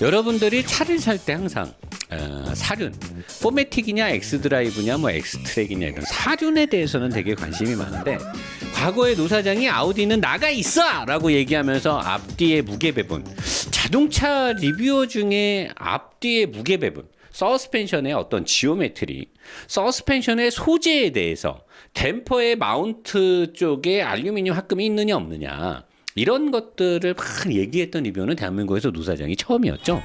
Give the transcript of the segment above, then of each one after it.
여러분들이 차를 살 때 항상 사륜, 포매틱이냐 엑스드라이브냐 뭐 엑스트랙이냐 이런 사륜에 대해서는 되게 관심이 많은데, 과거에 노 사장이 아우디는 나가 있어! 라고 얘기하면서 앞뒤의 무게 배분, 자동차 리뷰어 중에 앞뒤의 무게 배분, 서스펜션의 어떤 지오메트리, 서스펜션의 소재에 대해서, 댐퍼의 마운트 쪽에 알루미늄 합금이 있느냐 없느냐, 이런 것들을 막 얘기했던 리뷰는 대한민국에서 노 사장이 처음이었죠.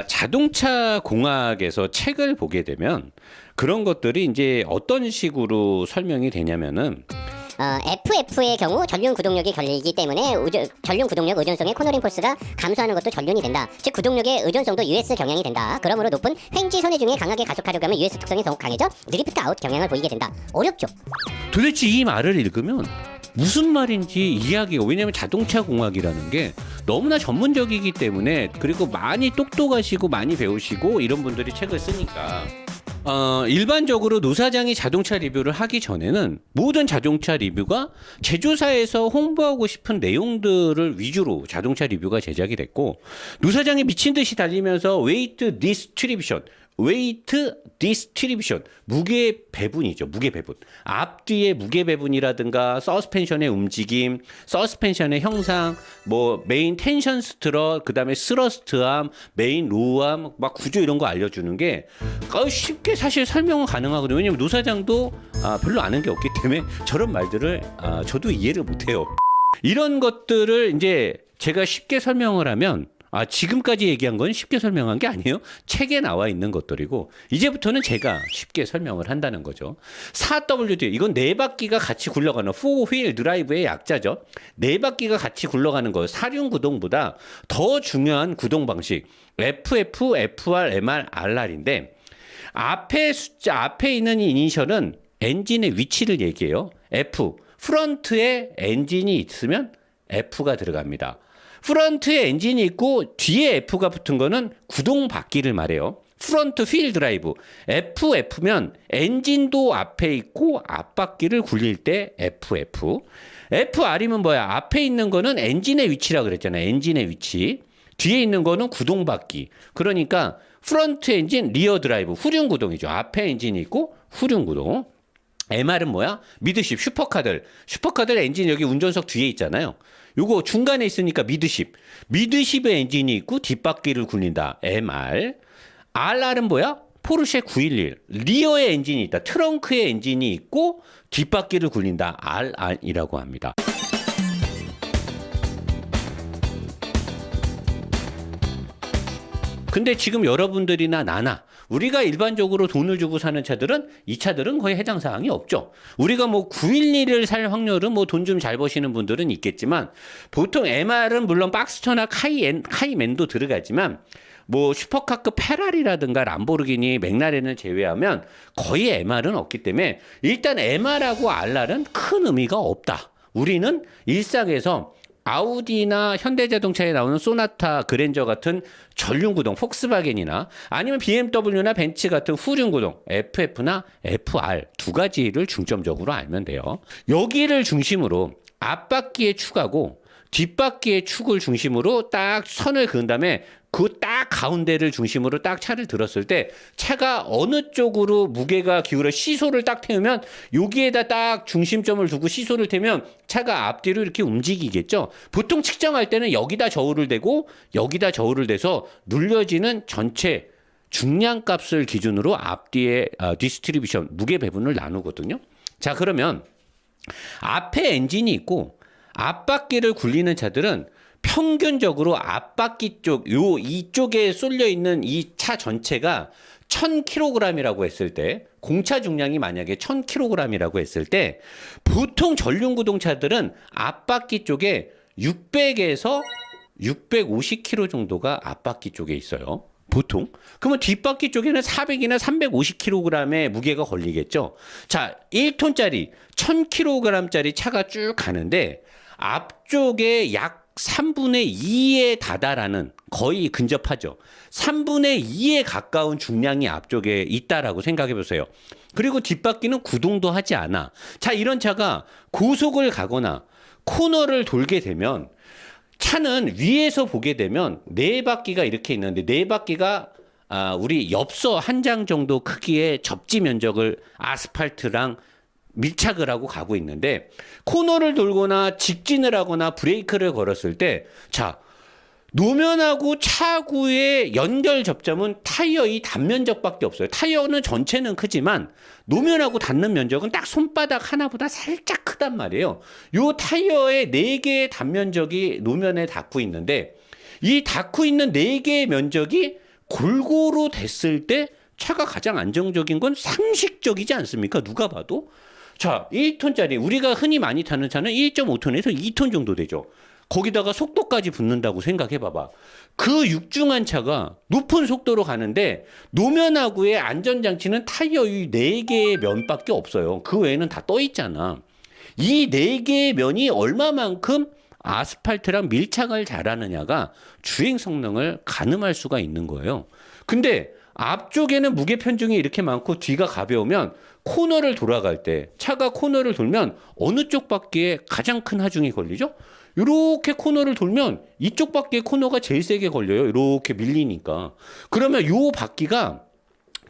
자동차 공학에서 책을 보게 되면 그런 것들이 이제 어떤 식으로 설명이 되냐면은, FF의 경우 전륜 구동력이 걸리기 때문에 전륜 구동력 의존성의 코너링 포스가 감소하는 것도 전륜이 된다. 즉 구동력의 의존성도 US 경향이 된다. 그러므로 높은 횡지 선회 중에 강하게 가속하려고 하면 US 특성이 더욱 강해져 드리프트 아웃 경향을 보이게 된다. 어렵죠? 도대체 이 말을 읽으면 무슨 말인지 이해하기가, 왜냐면 자동차 공학이라는 게 너무나 전문적이기 때문에, 그리고 많이 똑똑하시고 많이 배우시고 이런 분들이 책을 쓰니까, 일반적으로 노 사장이 자동차 리뷰를 하기 전에는 모든 자동차 리뷰가 제조사에서 홍보하고 싶은 내용들을 위주로 자동차 리뷰가 제작이 됐고, 노 사장이 미친 듯이 달리면서 웨이트 디스트리뷰션, 무게 배분이죠. 무게 배분. 앞뒤의 무게 배분이라든가 서스펜션의 움직임, 서스펜션의 형상, 뭐 메인 텐션 스트럿, 그다음에 스러스트암, 메인 로우암, 막 구조 이런 거 알려주는 게 쉽게 사실 설명은 가능하거든요. 왜냐면 노 사장도 별로 아는 게 없기 때문에 저런 말들을 저도 이해를 못해요. 이런 것들을 이제 제가 쉽게 설명을 하면, 지금까지 얘기한 건 쉽게 설명한 게 아니에요. 책에 나와 있는 것들이고, 이제부터는 제가 쉽게 설명을 한다는 거죠. 4WD, 이건 네 바퀴가 같이 굴러가는 4휠 드라이브의 약자죠. 네 바퀴가 같이 굴러가는 거, 사륜 구동보다 더 중요한 구동 방식, FF, FR, MR, RR인데, 앞에 있는 이 이니셜은 엔진의 위치를 얘기해요. F, 프런트에 엔진이 있으면 F가 들어갑니다. 프런트에 엔진이 있고 뒤에 F가 붙은 거는 구동 바퀴를 말해요. 프런트 휠 드라이브. FF면 엔진도 앞에 있고 앞바퀴를 굴릴 때 FF. FR이면 뭐야? 앞에 있는 거는 엔진의 위치라 그랬잖아요. 엔진의 위치. 뒤에 있는 거는 구동 바퀴. 그러니까 프런트 엔진, 리어 드라이브, 후륜 구동이죠. 앞에 엔진이 있고 후륜 구동. MR은 뭐야? 미드십, 슈퍼카들 엔진 여기 운전석 뒤에 있잖아요. 요거 중간에 있으니까 미드십. 미드십의 엔진이 있고 뒷바퀴를 굴린다. MR. RR은 뭐야? 포르쉐 911. 리어에 엔진이 있다. 트렁크에 엔진이 있고 뒷바퀴를 굴린다. RR이라고 합니다. 근데 지금 여러분들이나 나나 우리가 일반적으로 돈을 주고 사는 차들은, 이 차들은 거의 해당 사항이 없죠. 우리가 뭐 911을 살 확률은 뭐 돈 좀 잘 버시는 분들은 있겠지만, 보통 MR은 물론 박스터나 카이맨도 들어가지만, 뭐 슈퍼카급 페라리라든가 람보르기니, 맥라렌을 제외하면 거의 MR은 없기 때문에 일단 MR하고 RR은 큰 의미가 없다. 우리는 일상에서 아우디나 현대자동차에 나오는 소나타, 그랜저 같은 전륜구동, 폭스바겐이나 아니면 BMW나 벤츠 같은 후륜구동, FF나 FR 두 가지를 중점적으로 알면 돼요. 여기를 중심으로 앞바퀴의 축하고 뒷바퀴의 축을 중심으로 딱 선을 그은 다음에 그 딱 가운데를 중심으로 딱 차를 들었을 때 차가 어느 쪽으로 무게가 기울어 시소를 딱 태우면, 여기에다 딱 중심점을 두고 시소를 태우면 차가 앞뒤로 이렇게 움직이겠죠. 보통 측정할 때는 여기다 저울을 대고 여기다 저울을 대서 눌려지는 전체 중량 값을 기준으로 앞뒤의 디스트리뷰션, 무게 배분을 나누거든요. 자, 그러면 앞에 엔진이 있고 앞바퀴를 굴리는 차들은 평균적으로 앞바퀴 쪽, 이쪽에 쏠려 있는 이 차 전체가 1000kg이라고 했을 때, 공차 중량이 만약에 1000kg이라고 했을 때, 보통 전륜구동차들은 앞바퀴 쪽에 600에서 650kg 정도가 앞바퀴 쪽에 있어요. 보통. 그러면 뒷바퀴 쪽에는 400이나 350kg의 무게가 걸리겠죠. 자, 1톤짜리 1000kg짜리 차가 쭉 가는데 앞쪽에 약 3분의 2에 다다라는, 거의 근접하죠. 3분의 2에 가까운 중량이 앞쪽에 있다라고 생각해 보세요. 그리고 뒷바퀴는 구동도 하지 않아. 자, 이런 차가 고속을 가거나 코너를 돌게 되면 차는 위에서 보게 되면 네 바퀴가 이렇게 있는데 네 바퀴가 우리 엽서 한 장 정도 크기의 접지 면적을 아스팔트랑 밀착을 하고 가고 있는데 코너를 돌거나 직진을 하거나 브레이크를 걸었을 때 자, 노면하고 차구의 연결 접점은 타이어 이 단면적밖에 없어요. 타이어는 전체는 크지만 노면하고 닿는 면적은 딱 손바닥 하나보다 살짝 크단 말이에요. 요 타이어의 4개의 단면적이 노면에 닿고 있는데 이 닿고 있는 4개의 면적이 골고루 됐을 때 차가 가장 안정적인 건 상식적이지 않습니까? 누가 봐도. 자, 1톤짜리 우리가 흔히 많이 타는 차는 1.5톤에서 2톤 정도 되죠. 거기다가 속도까지 붙는다고 생각해 봐봐. 그 육중한 차가 높은 속도로 가는데 노면하고의 안전장치는 타이어 이 4개의 면밖에 없어요. 그 외에는 다 떠 있잖아. 이 4개의 면이 얼마만큼 아스팔트랑 밀착을 잘하느냐가 주행 성능을 가늠할 수가 있는 거예요. 근데 앞쪽에는 무게 편중이 이렇게 많고 뒤가 가벼우면 코너를 돌아갈 때 차가 코너를 돌면 어느 쪽 바퀴에 가장 큰 하중이 걸리죠? 이렇게 코너를 돌면 이쪽 바퀴에 코너가 제일 세게 걸려요. 이렇게 밀리니까. 그러면 요 바퀴가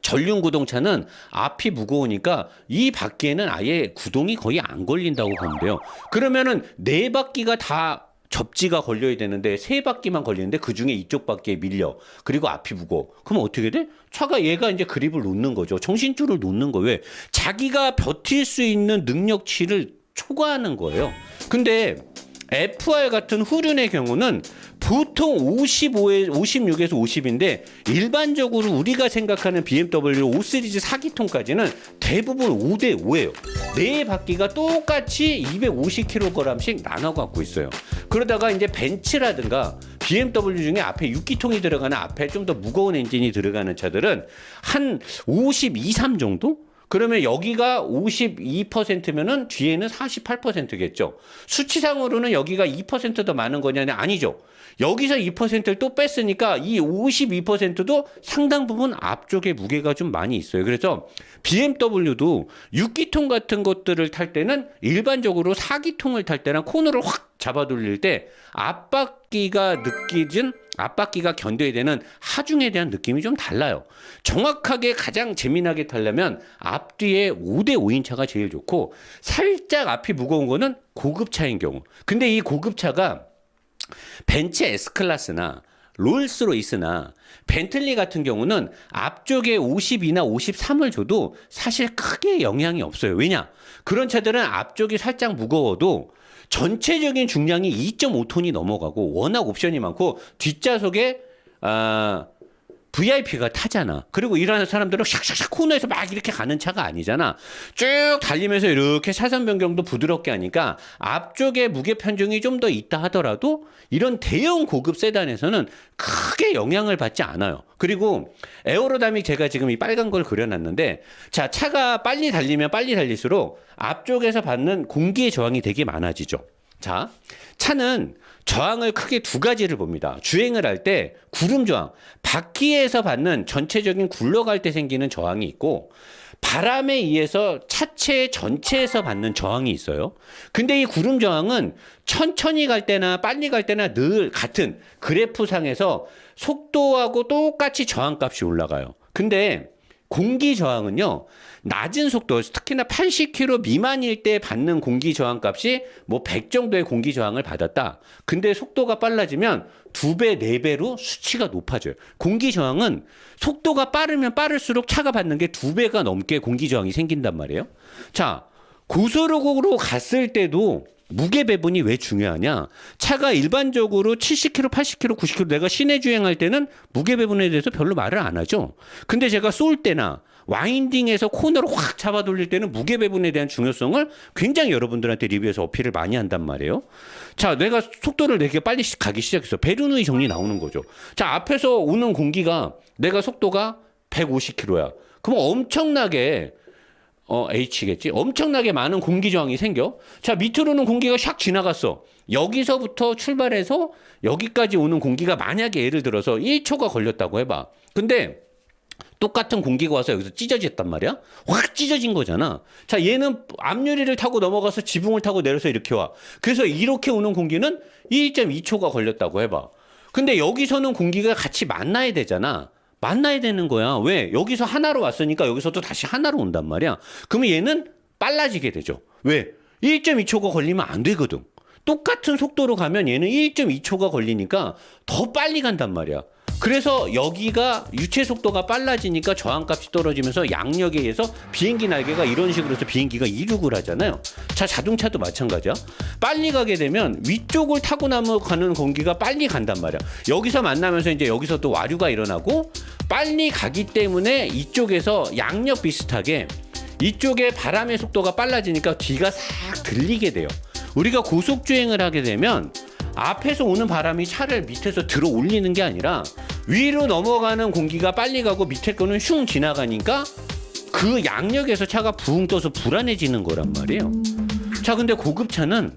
전륜 구동차는 앞이 무거우니까 이 바퀴에는 아예 구동이 거의 안 걸린다고 보면 돼요. 그러면은 네 바퀴가 다 접지가 걸려야 되는데 세 바퀴만 걸리는데 그 중에 이쪽 바퀴에 밀려. 그리고 앞이 무거워. 그럼 어떻게 돼? 차가 얘가 이제 그립을 놓는 거죠. 정신줄을 놓는 거예요. 왜? 자기가 버틸 수 있는 능력치를 초과하는 거예요. 근데 FR 같은 후륜의 경우는 보통 56에서 50인데 일반적으로 우리가 생각하는 BMW 5 시리즈 4기통까지는 대부분 5대 5예요. 네 바퀴가 똑같이 250kg씩 나눠 갖고 있어요. 그러다가 이제 벤츠라든가 BMW 중에 앞에 6기통이 들어가는 앞에 좀 더 무거운 엔진이 들어가는 차들은 한 52, 3 정도? 그러면 여기가 52%면은 뒤에는 48%겠죠. 수치상으로는 여기가 2%더 많은 거냐냐? 아니죠. 여기서 2%를 또 뺐으니까 이 52%도 상당 부분 앞쪽에 무게가 좀 많이 있어요. 그래서 BMW도 6기통 같은 것들을 탈 때는 일반적으로 4기통을 탈 때랑 코너를 확 잡아 돌릴 때 앞바퀴가 견뎌야 되는 하중에 대한 느낌이 좀 달라요. 정확하게 가장 재미나게 타려면 앞뒤에 5대 5인 차가 제일 좋고 살짝 앞이 무거운 거는 고급차인 경우. 근데 이 고급차가 벤츠 S클래스나 롤스로이스나 벤틀리 같은 경우는 앞쪽에 52나 53을 줘도 사실 크게 영향이 없어요. 왜냐? 그런 차들은 앞쪽이 살짝 무거워도 전체적인 중량이 2.5톤이 넘어가고 워낙 옵션이 많고 뒷좌석에 VIP가 타잖아. 그리고 이런 사람들은 샥샥샥 코너에서 막 이렇게 가는 차가 아니잖아. 쭉 달리면서 이렇게 차선 변경도 부드럽게 하니까 앞쪽에 무게 편중이 좀 더 있다 하더라도 이런 대형 고급 세단에서는 크게 영향을 받지 않아요. 그리고 에어로다믹 제가 지금 이 빨간 걸 그려놨는데 자, 차가 빨리 달리면 빨리 달릴수록 앞쪽에서 받는 공기의 저항이 되게 많아지죠. 자, 차는 저항을 크게 두 가지를 봅니다. 주행을 할 때 구름 저항, 바퀴에서 받는 전체적인 굴러갈 때 생기는 저항이 있고 바람에 의해서 차체 전체에서 받는 저항이 있어요. 근데 이 구름 저항은 천천히 갈 때나 빨리 갈 때나 늘 같은 그래프상에서 속도하고 똑같이 저항값이 올라가요. 근데 공기 저항은요, 낮은 속도, 특히나 80km 미만일 때 받는 공기 저항 값이 뭐 100 정도의 공기 저항을 받았다. 근데 속도가 빨라지면 2배, 4배로 수치가 높아져요. 공기 저항은 속도가 빠르면 빠를수록 차가 받는 게 2배가 넘게 공기 저항이 생긴단 말이에요. 자, 고속으로 갔을 때도 무게 배분이 왜 중요하냐? 차가 일반적으로 70km, 80km, 90km 내가 시내 주행할 때는 무게 배분에 대해서 별로 말을 안 하죠. 근데 제가 쏠 때나 와인딩에서 코너로 확 잡아 돌릴 때는 무게 배분에 대한 중요성을 굉장히 여러분들한테 리뷰에서 어필을 많이 한단 말이에요. 자, 내가 속도를 되게 빨리 가기 시작했어. 베르누이 정리 나오는 거죠. 자, 앞에서 오는 공기가 내가 속도가 150km야. 그럼 엄청나게 H겠지. 엄청나게 많은 공기 저항이 생겨. 자, 밑으로는 공기가 샥 지나갔어. 여기서부터 출발해서 여기까지 오는 공기가 만약에 예를 들어서 1초가 걸렸다고 해봐. 근데 똑같은 공기가 와서 여기서 찢어졌단 말이야. 확 찢어진 거잖아. 자, 얘는 앞유리를 타고 넘어가서 지붕을 타고 내려서 이렇게 와. 그래서 이렇게 오는 공기는 1.2초가 걸렸다고 해봐. 근데 여기서는 공기가 같이 만나야 되잖아. 만나야 되는 거야. 왜? 여기서 하나로 왔으니까 여기서도 다시 하나로 온단 말이야. 그러면 얘는 빨라지게 되죠. 왜? 1.2초가 걸리면 안 되거든. 똑같은 속도로 가면 얘는 1.2초가 걸리니까 더 빨리 간단 말이야. 그래서 여기가 유체 속도가 빨라지니까 저항값이 떨어지면서 양력에 의해서 비행기 날개가 이런 식으로 해서 비행기가 이륙을 하잖아요. 자, 자동차도 마찬가지야. 빨리 가게 되면 위쪽을 타고 넘어가는 공기가 빨리 간단 말이야. 여기서 만나면서 이제 여기서 또 와류가 일어나고 빨리 가기 때문에 이쪽에서 양력 비슷하게 이쪽에 바람의 속도가 빨라지니까 뒤가 싹 들리게 돼요. 우리가 고속주행을 하게 되면 앞에서 오는 바람이 차를 밑에서 들어 올리는 게 아니라 위로 넘어가는 공기가 빨리 가고 밑에 거는 슝 지나가니까 그 양력에서 차가 붕 떠서 불안해지는 거란 말이에요. 자, 근데 고급차는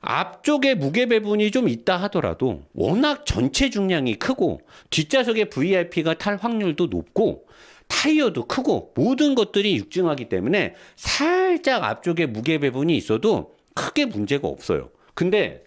앞쪽에 무게 배분이 좀 있다 하더라도 워낙 전체 중량이 크고 뒷좌석에 VIP가 탈 확률도 높고 타이어도 크고 모든 것들이 육중하기 때문에 살짝 앞쪽에 무게 배분이 있어도 크게 문제가 없어요. 근데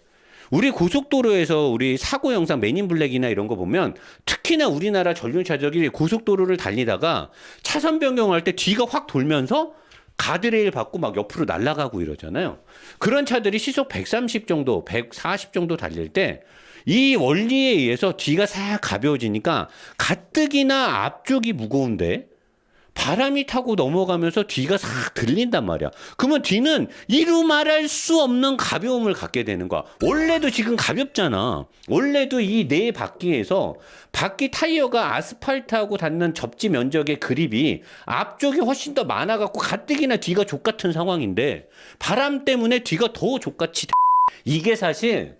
우리 고속도로에서 우리 사고 영상 맨인블랙이나 이런 거 보면 특히나 우리나라 전륜차들이 고속도로를 달리다가 차선 변경할 때 뒤가 확 돌면서 가드레일 받고 막 옆으로 날아가고 이러잖아요. 그런 차들이 시속 130 정도, 140 정도 달릴 때 이 원리에 의해서 뒤가 싹 가벼워지니까 가뜩이나 앞쪽이 무거운데 바람이 타고 넘어가면서 뒤가 싹 들린단 말이야. 그러면 뒤는 이루 말할 수 없는 가벼움을 갖게 되는 거야. 원래도 지금 가볍잖아. 원래도 이 네 바퀴에서 바퀴 타이어가 아스팔트하고 닿는 접지 면적의 그립이 앞쪽이 훨씬 더 많아갖고 가뜩이나 뒤가 족같은 상황인데 바람 때문에 뒤가 더 족같이 이게 사실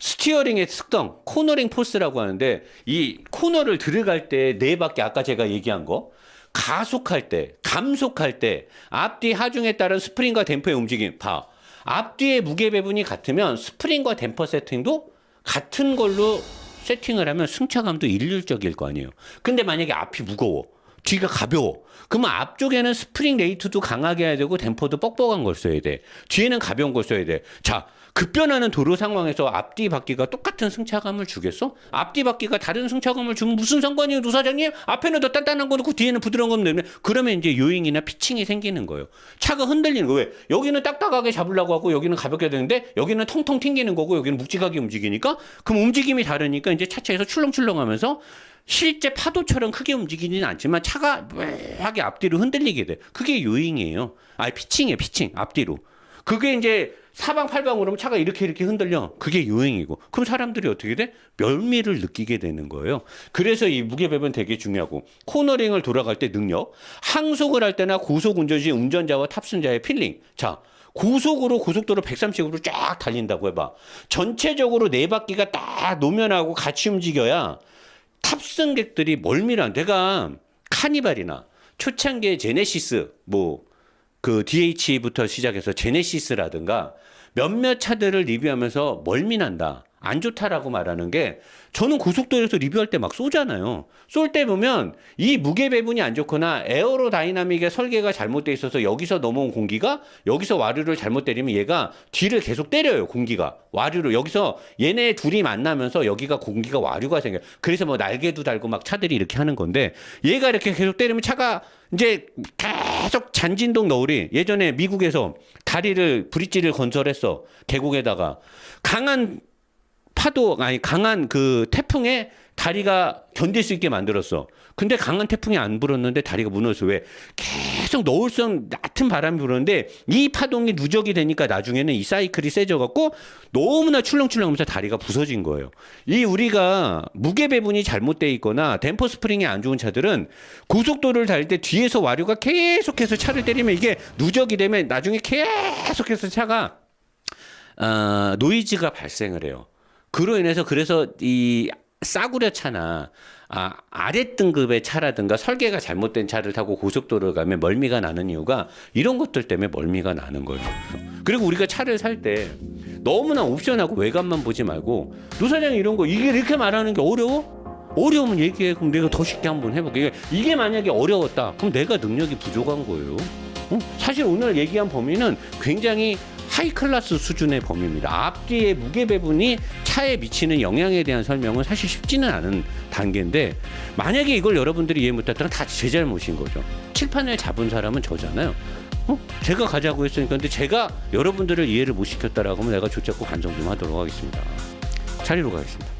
스티어링의 특성, 코너링 포스라고 하는데 이 코너를 들어갈 때 네 바퀴 아까 제가 얘기한 거 가속할 때, 감속할 때 앞뒤 하중에 따른 스프링과 댐퍼의 움직임 봐. 앞뒤의 무게 배분이 같으면 스프링과 댐퍼 세팅도 같은 걸로 세팅을 하면 승차감도 일률적일 거 아니에요. 근데 만약에 앞이 무거워, 뒤가 가벼워. 그러면 앞쪽에는 스프링 레이트도 강하게 해야 되고 댐퍼도 뻑뻑한 걸 써야 돼. 뒤에는 가벼운 걸 써야 돼. 자, 급변하는 도로 상황에서 앞뒤 바퀴가 똑같은 승차감을 주겠어? 앞뒤 바퀴가 다른 승차감을 주면 무슨 상관이에요, 노사장님? 앞에는 더 단단한 거 넣고 뒤에는 부드러운 거 넣으면 그러면 이제 요잉이나 피칭이 생기는 거예요. 차가 흔들리는 거 왜? 여기는 딱딱하게 잡으려고 하고 여기는 가볍게 되는데 여기는 통통 튕기는 거고 여기는 묵직하게 움직이니까 그럼 움직임이 다르니까 이제 차체에서 출렁출렁하면서 실제 파도처럼 크게 움직이지는 않지만 차가 묘하게 앞뒤로 흔들리게 돼. 그게 요잉이에요. 아니 피칭이에요, 피칭. 앞뒤로. 그게 이제 사방팔방으로 그러면 차가 이렇게 흔들려. 그게 요잉이고. 그럼 사람들이 어떻게 돼? 멀미를 느끼게 되는 거예요. 그래서 이 무게 배분 되게 중요하고 코너링을 돌아갈 때 능력, 항속을 할 때나 고속 운전 시 운전자와 탑승자의 필링. 자, 고속도로 130으로 쫙 달린다고 해봐. 전체적으로 네 바퀴가 딱 노면하고 같이 움직여야 탑승객들이 멀미를 안. 내가 카니발이나 초창기의 제네시스 그 DH부터 시작해서 제네시스라든가 몇몇 차들을 리뷰하면서 멀미난다, 안 좋다라고 말하는 게 저는 고속도로에서 리뷰할 때 막 쏘잖아요. 쏠 때 보면 이 무게 배분이 안 좋거나 에어로다이나믹의 설계가 잘못돼 있어서 여기서 넘어온 공기가 여기서 와류를 잘못 때리면 얘가 뒤를 계속 때려요. 공기가 와류로 여기서 얘네 둘이 만나면서 여기가 공기가 와류가 생겨요. 그래서 뭐 날개도 달고 막 차들이 이렇게 하는 건데 얘가 이렇게 계속 때리면 차가 이제 계속 잔진동 너울이 예전에 미국에서 브릿지를 건설했어. 계곡에다가 강한 그 태풍에 다리가 견딜 수 있게 만들었어. 근데 강한 태풍이 안 불었는데 다리가 무너졌어. 왜? 계속 너울성 낮은 바람이 불었는데 이 파동이 누적이 되니까 나중에는 이 사이클이 세져갖고 너무나 출렁출렁하면서 다리가 부서진 거예요. 이 우리가 무게 배분이 잘못돼 있거나 댐퍼 스프링이 안 좋은 차들은 고속도로를 달릴 때 뒤에서 와류가 계속해서 차를 때리면 이게 누적이 되면 나중에 계속해서 차가 노이즈가 발생을 해요. 그로 인해서 그래서 이 싸구려 차나 아래 등급의 차라든가 설계가 잘못된 차를 타고 고속도로를 가면 멀미가 나는 이유가 이런 것들 때문에 멀미가 나는 거예요. 그리고 우리가 차를 살 때 너무나 옵션하고 외관만 보지 말고 노사장이 이런 거 이게 이렇게 말하는 게 어려워? 어려우면 얘기해. 그럼 내가 더 쉽게 한번 해볼게. 이게 만약에 어려웠다. 그럼 내가 능력이 부족한 거예요. 사실 오늘 얘기한 범위는 굉장히 하이 클래스 수준의 범위입니다. 앞뒤의 무게 배분이 차에 미치는 영향에 대한 설명은 사실 쉽지는 않은 단계인데 만약에 이걸 여러분들이 이해 못했다면 다 제 잘못인 거죠. 칠판을 잡은 사람은 저잖아요. 제가 가자고 했으니까. 근데 제가 여러분들을 이해를 못 시켰다라고 하면 내가 족잡고 반성 좀 하도록 하겠습니다. 자리로 가겠습니다.